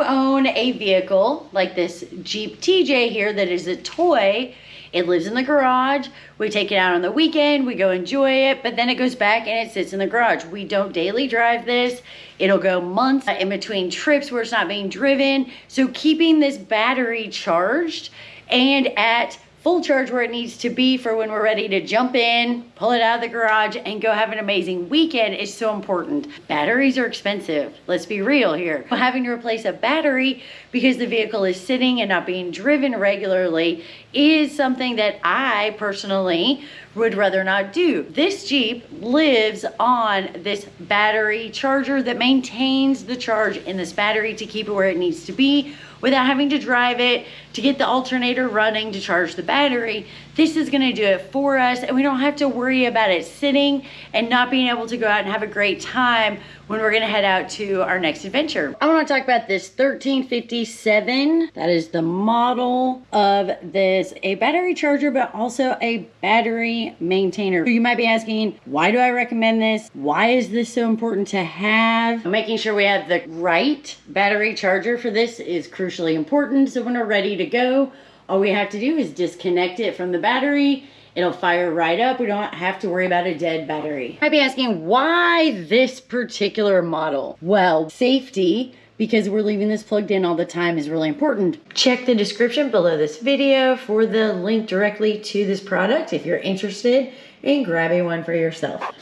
you own a vehicle like this Jeep TJ here that is a toy, it lives in the garage. We take it out on the weekend, we go enjoy it, but then it goes back and it sits in the garage. We don't daily drive this. It'll go months in between trips where it's not being driven. So keeping this battery charged and at full charge where it needs to be for when we're ready to jump in, pull it out of the garage, and go have an amazing weekend is so important. Batteries are expensive. Let's be real here. Having to replace a battery because the vehicle is sitting and not being driven regularly is something that I personally would rather not do. This Jeep lives on this battery charger that maintains the charge in this battery to keep it where it needs to be without having to drive it to get the alternator running to charge the battery. This is gonna do it for us, and we don't have to worry about it sitting and not being able to go out and have a great time when we're gonna head out to our next adventure. I wanna talk about this 1357. That is the model of this, a battery charger, but also a battery maintainer. So you might be asking, why do I recommend this? Why is this so important to have? Making sure we have the right battery charger for this is crucially important. So when we're ready to go, all we have to do is disconnect it from the battery. It'll fire right up. We don't have to worry about a dead battery. You might be asking, why this particular model? Well, safety, because we're leaving this plugged in all the time, is really important. Check the description below this video for the link directly to this product if you're interested in grabbing one for yourself.